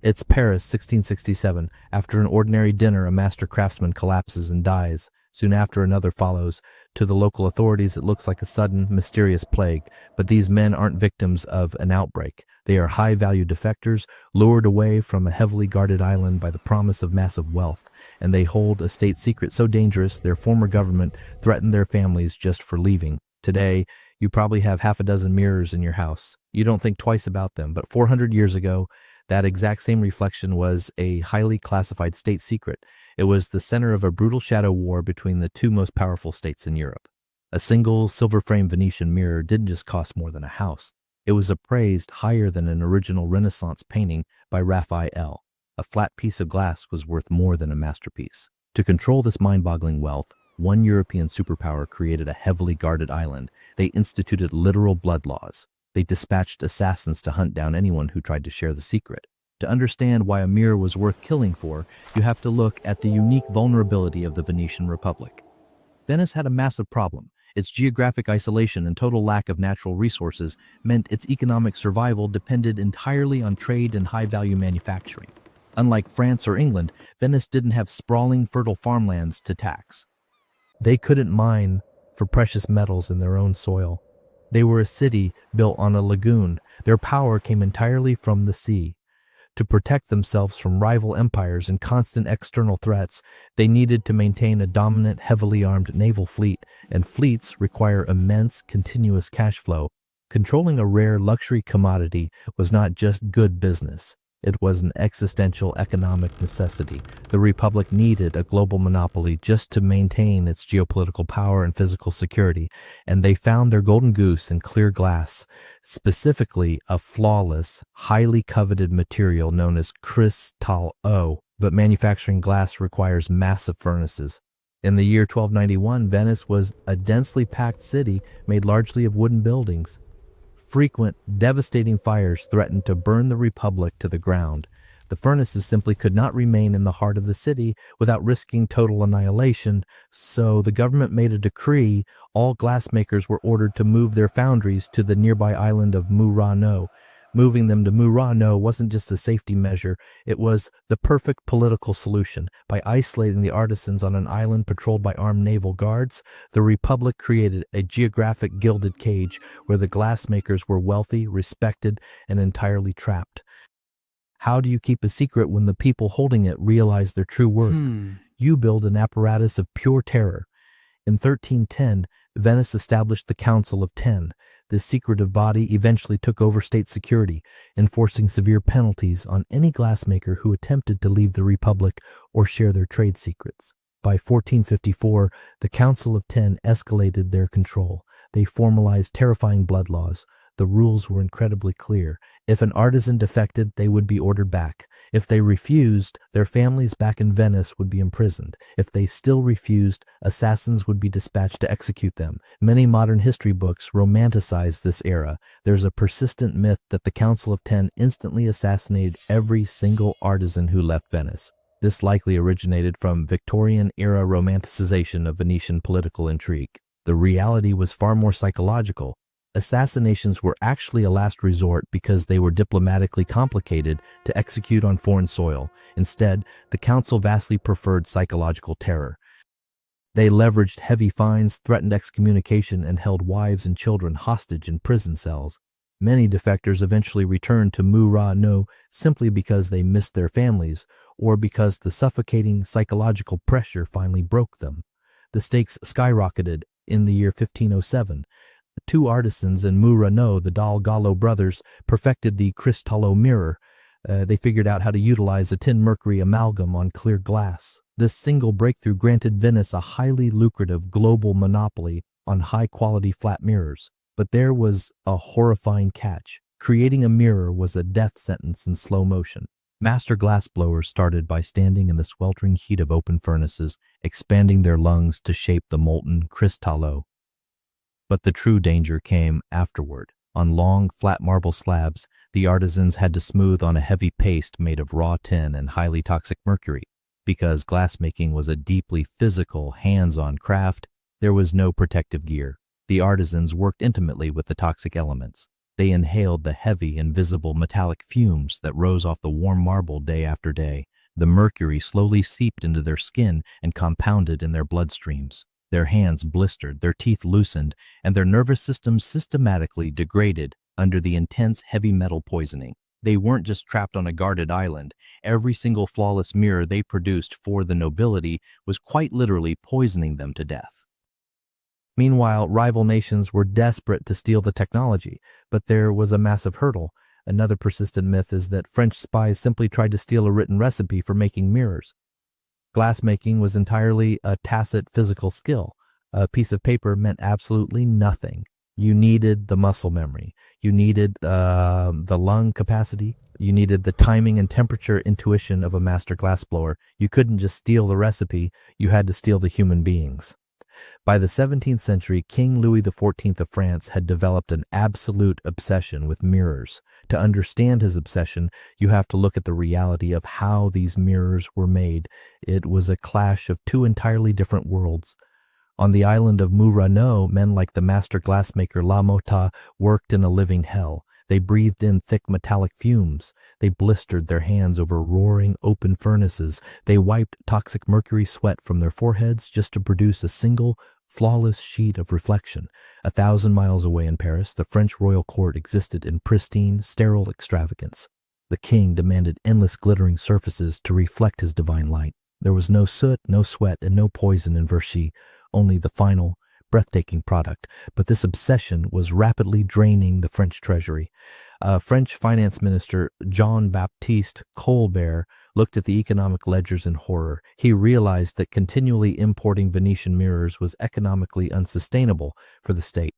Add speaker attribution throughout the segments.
Speaker 1: It's Paris, 1667. After an ordinary dinner, a master craftsman collapses and dies. Soon after, another follows. To the local authorities, it looks like a sudden, mysterious plague. But these men aren't victims of an outbreak. They are high-value defectors, lured away from a heavily guarded island by the promise of massive wealth. And they hold a state secret so dangerous, their former government threatened their families just for leaving. Today, you probably have half a dozen mirrors in your house. You don't think twice about them, but 400 years ago, that exact same reflection was a highly classified state secret. It was the center of a brutal shadow war between the two most powerful states in Europe. A single silver-framed Venetian mirror didn't just cost more than a house. It was appraised higher than an original Renaissance painting by Raphael. A flat piece of glass was worth more than a masterpiece. To control this mind-boggling wealth, one European superpower created a heavily guarded island. They instituted literal blood laws. They dispatched assassins to hunt down anyone who tried to share the secret. To understand why a mirror was worth killing for, you have to look at the unique vulnerability of the Venetian Republic. Venice had a massive problem. Its geographic isolation and total lack of natural resources meant its economic survival depended entirely on trade and high-value manufacturing. Unlike France or England, Venice didn't have sprawling, fertile farmlands to tax. They couldn't mine for precious metals in their own soil. They were a city built on a lagoon. Their power came entirely from the sea. To protect themselves from rival empires and constant external threats, they needed to maintain a dominant, heavily armed naval fleet, and fleets require immense, continuous cash flow. Controlling a rare luxury commodity was not just good business. It was an existential economic necessity. The Republic needed a global monopoly just to maintain its geopolitical power and physical security, and they found their golden goose in clear glass, specifically a flawless, highly coveted material known as cristal. But manufacturing glass requires massive furnaces. In the year 1291, Venice was a densely packed city made largely of wooden buildings. Frequent, devastating fires threatened to burn the Republic to the ground. The furnaces simply could not remain in the heart of the city without risking total annihilation, so the government made a decree. All glassmakers were ordered to move their foundries to the nearby island of Murano. Moving them to Murano wasn't just a safety measure, it was the perfect political solution. By isolating the artisans on an island patrolled by armed naval guards, the Republic created a geographic gilded cage where the glassmakers were wealthy, respected, and entirely trapped. How do you keep a secret when the people holding it realize their true worth? You build an apparatus of pure terror. In 1310, Venice established the Council of Ten. This secretive body eventually took over state security, enforcing severe penalties on any glassmaker who attempted to leave the Republic or share their trade secrets. By 1454, the Council of Ten escalated their control. They formalized terrifying blood laws. The rules were incredibly clear. If an artisan defected, they would be ordered back. If they refused, their families back in Venice would be imprisoned. If they still refused, assassins would be dispatched to execute them. Many modern history books romanticize this era. There's a persistent myth that the Council of Ten instantly assassinated every single artisan who left Venice. This likely originated from Victorian-era romanticization of Venetian political intrigue. The reality was far more psychological. Assassinations were actually a last resort because they were diplomatically complicated to execute on foreign soil. Instead, the council vastly preferred psychological terror. They leveraged heavy fines, threatened excommunication, and held wives and children hostage in prison cells. Many defectors eventually returned to Murano simply because they missed their families or because the suffocating psychological pressure finally broke them. The stakes skyrocketed in the year 1507. Two artisans in Murano, the Dal Gallo brothers, perfected the Cristallo mirror. They figured out how to utilize a tin mercury amalgam on clear glass. This single breakthrough granted Venice a highly lucrative global monopoly on high-quality flat mirrors. But there was a horrifying catch. Creating a mirror was a death sentence in slow motion. Master glassblowers started by standing in the sweltering heat of open furnaces, expanding their lungs to shape the molten Cristallo. But the true danger came afterward. On long, flat marble slabs, the artisans had to smooth on a heavy paste made of raw tin and highly toxic mercury. Because glassmaking was a deeply physical, hands-on craft, there was no protective gear. The artisans worked intimately with the toxic elements. They inhaled the heavy, invisible metallic fumes that rose off the warm marble day after day. The mercury slowly seeped into their skin and compounded in their bloodstreams. Their hands blistered, their teeth loosened, and their nervous systems systematically degraded under the intense heavy metal poisoning. They weren't just trapped on a guarded island. Every single flawless mirror they produced for the nobility was quite literally poisoning them to death. Meanwhile, rival nations were desperate to steal the technology, but there was a massive hurdle. Another persistent myth is that French spies simply tried to steal a written recipe for making mirrors. Glassmaking was entirely a tacit physical skill. A piece of paper meant absolutely nothing. You needed the muscle memory. You needed the lung capacity. You needed the timing and temperature intuition of a master glassblower. You couldn't just steal the recipe. You had to steal the human beings. By the 17th century, King Louis XIV of France had developed an absolute obsession with mirrors. To understand his obsession, you have to look at the reality of how these mirrors were made. It was a clash of two entirely different worlds. On the island of Murano, men like the master glassmaker La Motta worked in a living hell. They breathed in thick metallic fumes. They blistered their hands over roaring open furnaces. They wiped toxic mercury sweat from their foreheads just to produce a single, flawless sheet of reflection. 1,000 miles away in Paris, the French royal court existed in pristine, sterile extravagance. The king demanded endless glittering surfaces to reflect his divine light. There was no soot, no sweat, and no poison in Versailles, only the final, breathtaking product. But this obsession was rapidly draining the French treasury. French finance minister Jean-Baptiste Colbert looked at the economic ledgers in horror. He realized that continually importing Venetian mirrors was economically unsustainable for the state.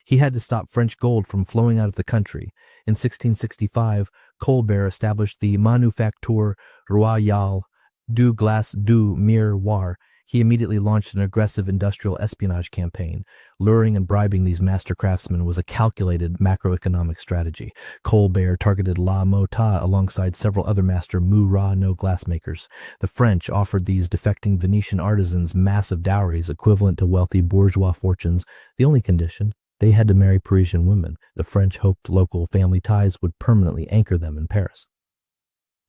Speaker 1: He had to stop French gold from flowing out of the country. In 1665, Colbert established the Manufacture Royale du Glace du Miroir. He immediately launched an aggressive industrial espionage campaign. Luring and bribing these master craftsmen was a calculated macroeconomic strategy. Colbert targeted La Motta alongside several other master Murano glassmakers. The French offered these defecting Venetian artisans massive dowries equivalent to wealthy bourgeois fortunes. The only condition, they had to marry Parisian women. The French hoped local family ties would permanently anchor them in Paris.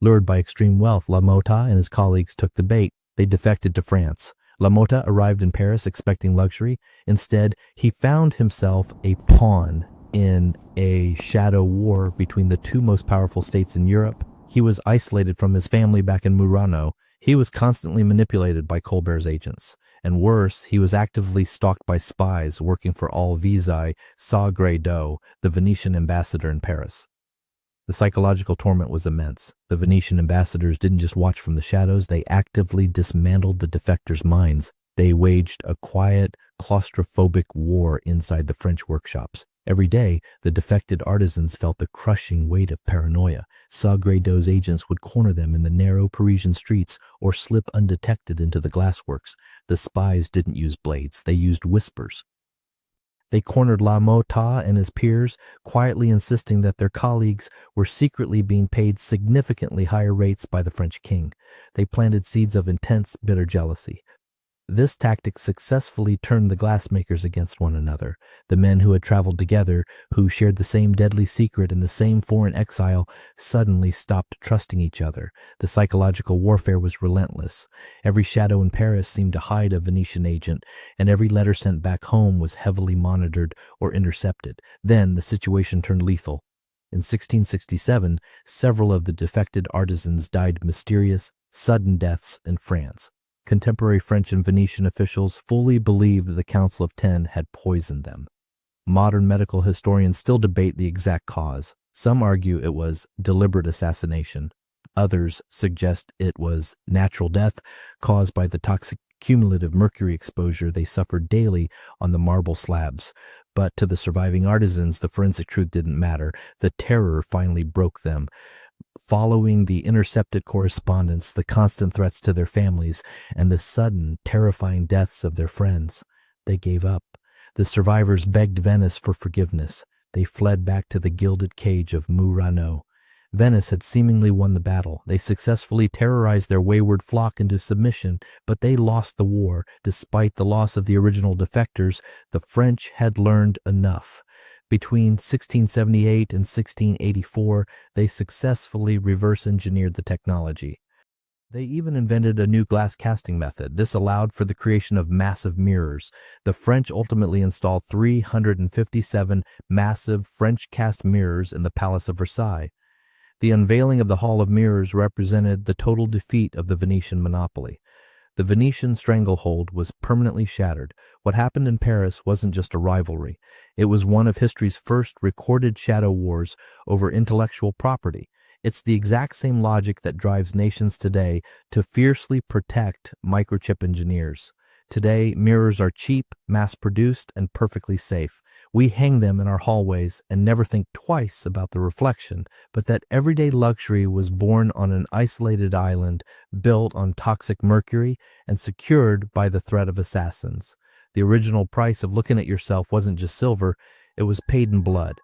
Speaker 1: Lured by extreme wealth, La Motta and his colleagues took the bait. They defected to France. La Motta arrived in Paris expecting luxury. Instead, he found himself a pawn in a shadow war between the two most powerful states in Europe. He was isolated from his family back in Murano. He was constantly manipulated by Colbert's agents. And worse, he was actively stalked by spies working for Alvise Sagredo, the Venetian ambassador in Paris. The psychological torment was immense. The Venetian ambassadors didn't just watch from the shadows, they actively dismantled the defectors' minds. They waged a quiet, claustrophobic war inside the French workshops. Every day, the defected artisans felt the crushing weight of paranoia. Sagredo's agents would corner them in the narrow Parisian streets or slip undetected into the glassworks. The spies didn't use blades, they used whispers. They cornered La Motta and his peers, quietly insisting that their colleagues were secretly being paid significantly higher rates by the French king. They planted seeds of intense, bitter jealousy. This tactic successfully turned the glassmakers against one another. The men who had traveled together, who shared the same deadly secret in the same foreign exile, suddenly stopped trusting each other. The psychological warfare was relentless. Every shadow in Paris seemed to hide a Venetian agent, and every letter sent back home was heavily monitored or intercepted. Then the situation turned lethal. In 1667, several of the defected artisans died mysterious, sudden deaths in France. Contemporary French and Venetian officials fully believed that the Council of Ten had poisoned them. Modern medical historians still debate the exact cause. Some argue it was deliberate assassination. Others suggest it was natural death caused by the toxic cumulative mercury exposure they suffered daily on the marble slabs. But to the surviving artisans, the forensic truth didn't matter. The terror finally broke them. Following the intercepted correspondence, the constant threats to their families, and the sudden, terrifying deaths of their friends, they gave up. The survivors begged Venice for forgiveness. They fled back to the gilded cage of Murano. Venice had seemingly won the battle. They successfully terrorized their wayward flock into submission, but they lost the war. Despite the loss of the original defectors, the French had learned enough. Between 1678 and 1684, they successfully reverse-engineered the technology. They even invented a new glass casting method. This allowed for the creation of massive mirrors. The French ultimately installed 357 massive French cast mirrors in the Palace of Versailles. The unveiling of the Hall of Mirrors represented the total defeat of the Venetian monopoly. The Venetian stranglehold was permanently shattered. What happened in Paris wasn't just a rivalry. It was one of history's first recorded shadow wars over intellectual property. It's the exact same logic that drives nations today to fiercely protect microchip engineers. Today, mirrors are cheap, mass-produced, and perfectly safe. We hang them in our hallways and never think twice about the reflection, but that everyday luxury was born on an isolated island, built on toxic mercury, and secured by the threat of assassins. The original price of looking at yourself wasn't just silver, it was paid in blood.